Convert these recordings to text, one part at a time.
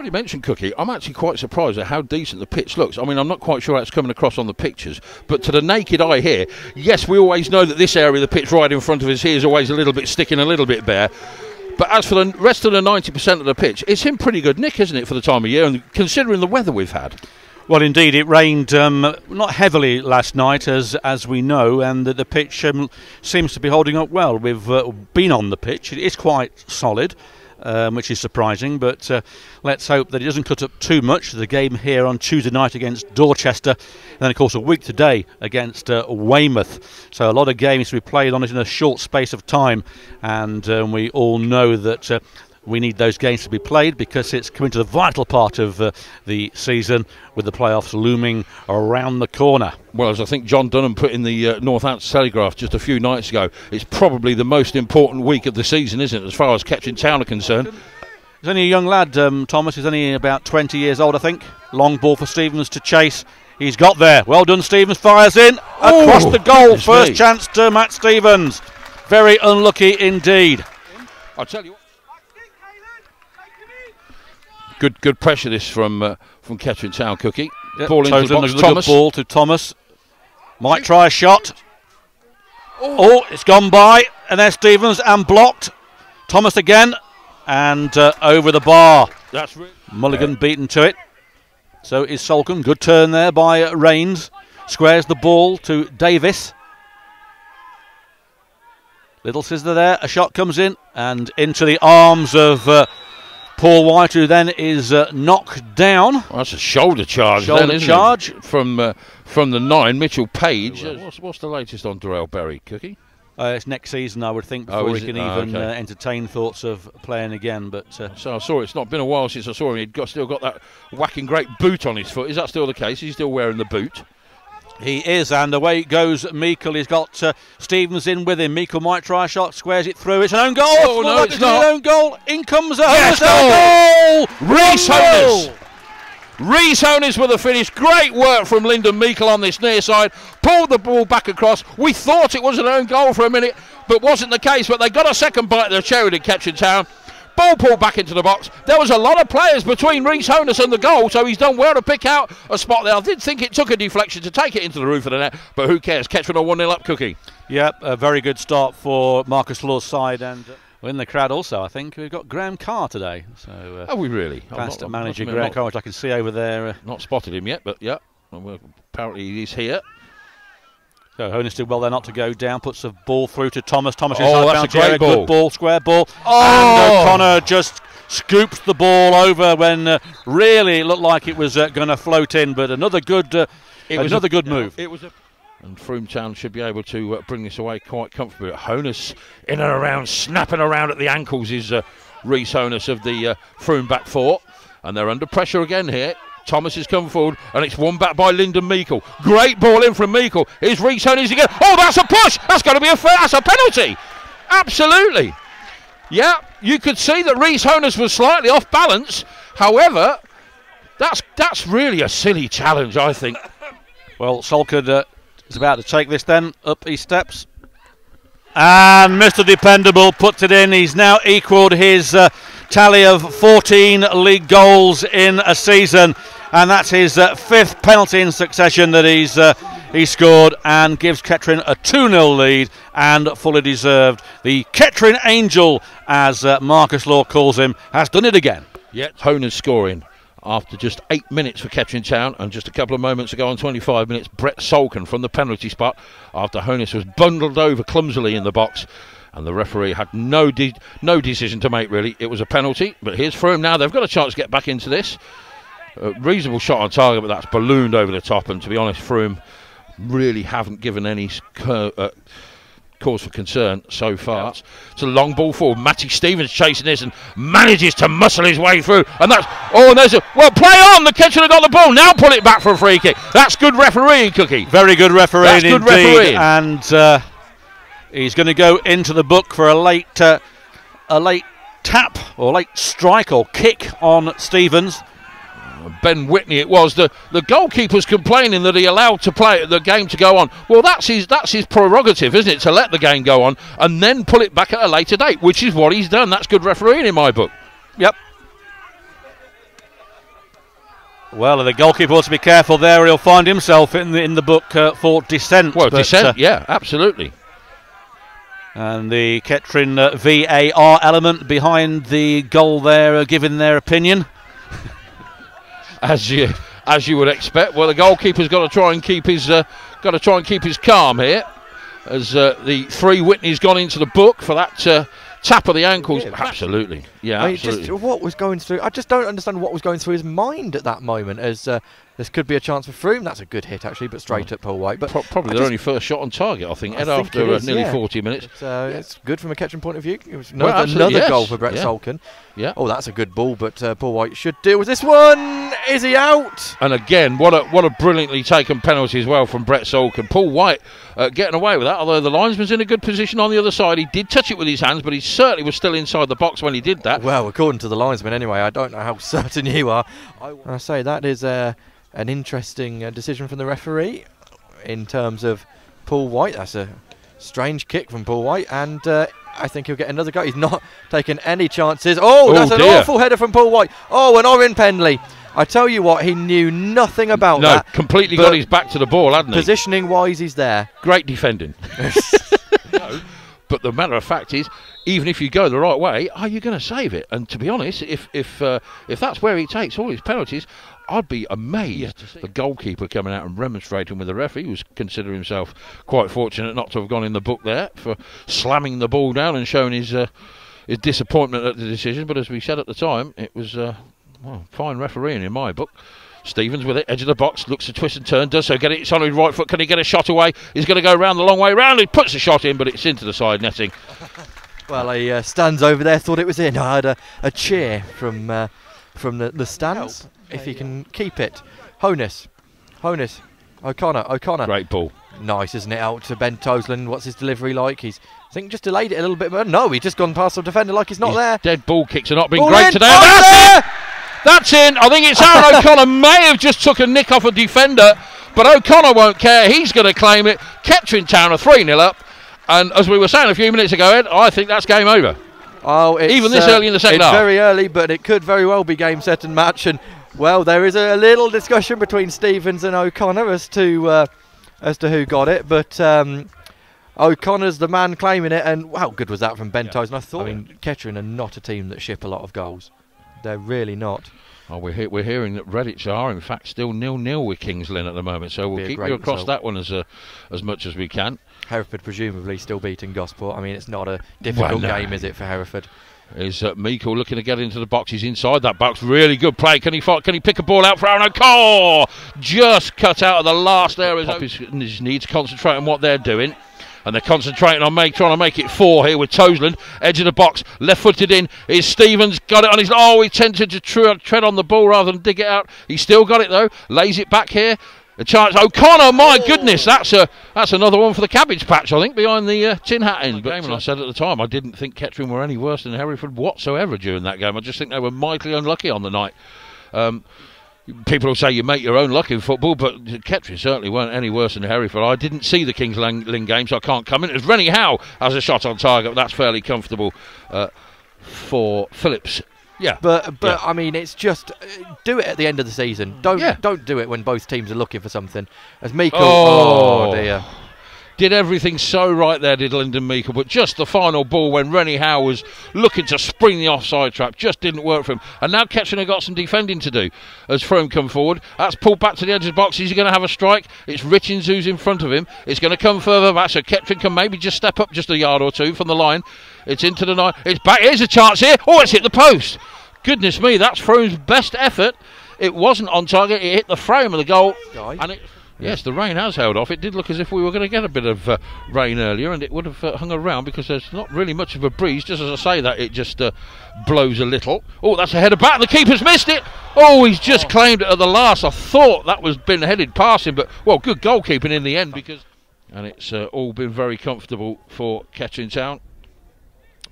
you mentioned, Cookie, I'm actually quite surprised at how decent the pitch looks. I mean, I'm not quite sure how it's coming across on the pictures, but to the naked eye here, yes, we always know that this area of the pitch right in front of us here is always a little bit sticking, a little bit bare. But as for the rest of the 90% of the pitch, it's in pretty good nick, isn't it, for the time of year, and considering the weather we've had. Well, indeed, it rained not heavily last night, as we know, and the pitch seems to be holding up well. We've been on the pitch. It is quite solid, which is surprising, but let's hope that it doesn't cut up too much. The game here on Tuesday night against Dorchester, and then, of course, a week today against Weymouth. So a lot of games to be played on it in a short space of time, and we all know that we need those games to be played because it's coming to the vital part of the season with the playoffs looming around the corner. Well, as I think John Dunham put in the Northampton Telegraph just a few nights ago, it's probably the most important week of the season, isn't it, as far as Kettering Town are concerned? He's only a young lad, Thomas. He's only about 20 years old, I think. Long ball for Stevens to chase. He's got there. Well done, Stevens. Fires in. Across the goal. First chance to Matt Stevens. Very unlucky indeed. I'll tell you what. Good pressure this from Kettering Town, Cookie. Yep. Ball into the box. Thomas. Good ball to Thomas. Might try a shot. Oh, it's gone by. And there's Stevens and blocked. Thomas again. And over the bar. That's really Mulligan beaten to it. So is Salcombe. Good turn there by Rains. Squares the ball to Davis. Little scissor there. A shot comes in. And into the arms of Paul White, who then is knocked down. Well, that's a shoulder charge. From the 9, Mitchell Page. What's the latest on Darrell Berry, Cookie? It's next season, I would think, before he can even entertain thoughts of playing again. But so I saw it's not been a while since I saw him. He'd still got that whacking great boot on his foot. Is that still the case? He's still wearing the boot. He is, and away goes Meikle. He's got Stevens in with him. Meikle might try a shot, squares it through. It's an own goal. Oh, no, it's not. An own goal. In comes a goal. Rhys Honors. Rhys Honors with the finish. Great work from Lyndon Meikle on this near side. Pulled the ball back across. We thought it was an own goal for a minute, but wasn't the case. But they got a second bite of the cherry to Kettering Town. Ball pulled back into the box. There was a lot of players between Rhys Honors and the goal, so he's done well to pick out a spot there. I did think it took a deflection to take it into the roof of the net, but who cares? Kettering are 1-0 up, Cookie. Yep, a very good start for Marcus Law's side, and in the crowd also, I think, we've got Graham Carr today. So, are we really? Past manager Graham Carr, which I can see over there. Not spotted him yet, but yeah, well, apparently he's here. So Honors did well there not to go down, puts the ball through to Thomas. Thomas that's a great ball. Good ball, square ball. Oh! And O'Connor just scoops the ball over when really it looked like it was going to float in, but another good move. And Frome Town should be able to bring this away quite comfortably. Honors in and around, snapping around at the ankles is Rhys Honors of the Frome back four, and they're under pressure again here. Thomas has come forward, and it's won back by Lyndon Meikle. Great ball in from Meikle. Here's Rhys Honors again. Oh, that's a push. That's got to be that's a penalty. Absolutely. Yeah, you could see that Rhys Honors was slightly off balance. However, that's really a silly challenge, I think. Well, Salcombe is about to take this then. Up he steps. And Mr. Dependable puts it in. He's now equalled his tally of 14 league goals in a season. And that's his fifth penalty in succession that he's scored, and gives Kettering a 2-0 lead, and fully deserved. The Kettering Angel, as Marcus Law calls him, has done it again. Yeah, Honors scoring after just 8 minutes for Kettering Town, and just a couple of moments ago on 25 minutes, Brett Salcombe from the penalty spot after Honors was bundled over clumsily in the box. And the referee had no decision to make, really. It was a penalty, but here's Frome now. They've got a chance to get back into this. A reasonable shot on target, but that's ballooned over the top. And to be honest, Frome really haven't given any cause for concern so far. Yeah. It's a long ball forward. Matty Stevens chasing this and manages to muscle his way through. And that's... Oh, and there's a... Well, play on! The Kettering have got the ball. Now pull it back for a free kick. That's good refereeing, Cookie. Very good refereeing indeed. That's good refereeing. And he's going to go into the book for a late tap or late strike or kick on Stevens. Ben Whitney it was. The goalkeeper's complaining that he allowed to play the game to go on. Well, that's his prerogative, isn't it, to let the game go on and then pull it back at a later date, which is what he's done. That's good refereeing in my book. Yep. Well, the goalkeeper ought to be careful there. He'll find himself in the book for dissent. Well, dissent, yeah, absolutely. And the Kettering VAR element behind the goal there, giving their opinion. As you would expect. Well, the goalkeeper's got to try and keep his calm here, as the 3 Whitney's gone into the book for that tap of the ankles. Yeah, absolutely, yeah, absolutely. Just what was going through? I just don't understand what was going through his mind at that moment. As this could be a chance for Frome. That's a good hit actually, but straight at Paul White. But probably their only first shot on target, I think, after nearly 40 minutes. It's good from a Kettering point of view. It was Well, another goal for Brett Solkin. Yeah. Oh, that's a good ball, but Paul White should deal with this one. Is he out? And again, what a brilliantly taken penalty as well from Brett Solkin. Paul White getting away with that, although the linesman's in a good position on the other side. He did touch it with his hands, but he certainly was still inside the box when he did that. Well, according to the linesman anyway. I don't know how certain you are. I say that is an interesting decision from the referee in terms of Paul White. That's a strange kick from Paul White, and I think he'll get another go. He's not taking any chances. Oh, that's an awful header from Paul White. Oh, and Oren Penley. I tell you what, he knew nothing about that. No, completely got his back to the ball, hadn't he? Positioning-wise, he's there. Great defending. No, but the matter of fact is, even if you go the right way, are you going to save it? And to be honest, if that's where he takes all his penalties, I'd be amazed to see the goalkeeper coming out and remonstrating with the referee, who's considered himself quite fortunate not to have gone in the book there for slamming the ball down and showing his disappointment at the decision. But as we said at the time, it was fine refereeing in my book. Stevens with it, edge of the box, looks to twist and turn, does so, get it, it's on his right foot, can he get a shot away? He's going to go round the long way round, he puts the shot in, but it's into the side netting. Well, he stands over there, thought it was in. I had a cheer from the stands. If he can keep it. Honus, O'Connor. Great ball. Nice, isn't it? Out to Ben Toseland. What's his delivery like? He's, I think, just delayed it a little bit. But no, he's just gone past the defender like he's not there. Dead ball kicks are not been Ball great in. today. Oh, That's in. I think it's Aaron O'Connor may have just took a nick off a defender, but O'Connor won't care. He's going to claim it. Kettering Town are 3-0 up. And as we were saying a few minutes ago, Ed, I think that's game over. Oh, it's, even this early in the second half. It's very early, but it could very well be game, set and match. And well, there is a little discussion between Stevens and O'Connor as to who got it, but O'Connor's the man claiming it. And how good was that from Ben Toseland? I mean, Kettering are not a team that ship a lot of goals. They're really not. Oh, we're hearing that Redditch are in fact still 0-0 with Kings Lynn at the moment, so we'll keep you across that one as much as we can. Hereford presumably still beating Gosport. I mean, it's not a difficult game, is it, for Hereford? Is Meikle looking to get into the box? He's inside that box. Really good play. Can he pick a ball out for Aaron O'Connor? Just cut out of the last area. His needs to concentrate on what they're doing. And they're concentrating on trying to make it 4 here with Toseland. Edge of the box, left-footed in. Is Stevens, got it on his... Oh, he tempted to tread on the ball rather than dig it out. He's still got it, though. Lays it back here. A chance. O'Connor, my goodness, that's another one for the cabbage patch, I think, behind the tin hat end. But I said at the time, I didn't think Kettering were any worse than Hereford whatsoever during that game. I just think they were mightily unlucky on the night. People will say you make your own luck in football, but Kettering certainly weren't any worse than Hereford. I didn't see the Kings Lynn game, so I can't comment. As Rennie Howe has a shot on target, that's fairly comfortable for Phillips. Yeah, but I mean, it's just do it at the end of the season. Don't do it when both teams are looking for something. As Meikle, oh dear, did everything so right there, did Lyndon Meikle, but just the final ball when Rennie Howe was looking to spring the offside trap just didn't work for him. And now Kettering have got some defending to do as Frome come forward. That's pulled back to the edge of the box. Is he going to have a strike? It's Richins who's in front of him. It's going to come further back, so Kettering can maybe just step up just a yard or two from the line. It's into the 9. It's back. Here's a chance here. Oh, it's hit the post. Goodness me, that's Frome's best effort. It wasn't on target. It hit the frame of the goal. And yes, the rain has held off. It did look as if we were going to get a bit of rain earlier, and it would have hung around because there's not really much of a breeze. Just as I say that, it just blows a little. Oh, that's a header back. The keeper's missed it. Oh, he's just claimed it at the last. I thought that was been headed past him, but, well, good goalkeeping in the end. And it's all been very comfortable for Kettering Town.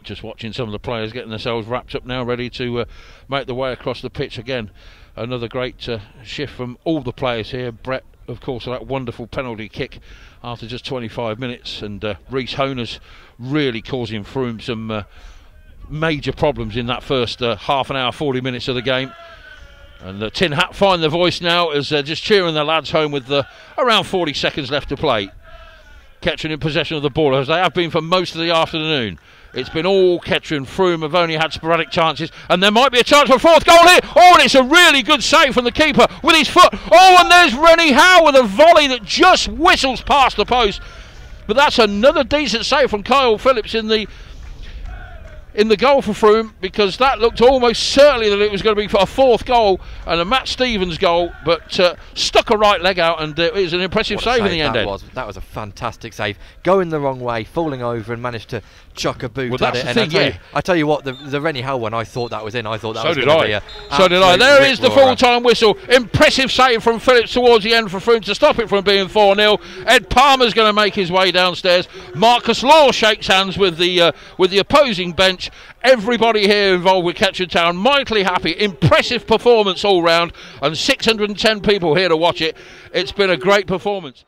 Just watching some of the players getting themselves wrapped up now, ready to make the way across the pitch again. Another great shift from all the players here. Brett, of course, that wonderful penalty kick after just 25 minutes, and Reece Honus really causing Frome some major problems in that first half an hour, 40 minutes of the game. And Tin Hat find the voice now as they're just cheering the lads home with around 40 seconds left to play. Kettering in possession of the ball as they have been for most of the afternoon. It's been all Kettering. Frome have only had sporadic chances, and there might be a chance for a fourth goal here. Oh, and it's a really good save from the keeper with his foot. Oh, and there's Rennie Howe with a volley that just whistles past the post. But that's another decent save from Kyle Phillips in the goal for Frome, because that looked almost certainly that it was going to be for a fourth goal and a Matt Stevens goal, but stuck a right leg out, and it was an impressive save in the end. That was a fantastic save, going the wrong way, falling over, and managed to chuck a boot well, at it. The thing, and I tell you what, the Rennie Howe one, I thought that was in. I thought that so was going to be a So did I. There is the full-time whistle. Impressive save from Phillips towards the end for Frome to stop it from being 4-0. Ed Palmer's going to make his way downstairs. Marcus Law shakes hands with the opposing bench. Everybody here involved with Kettering Town mightily happy. Impressive performance all round, and 610 people here to watch it. It's been a great performance.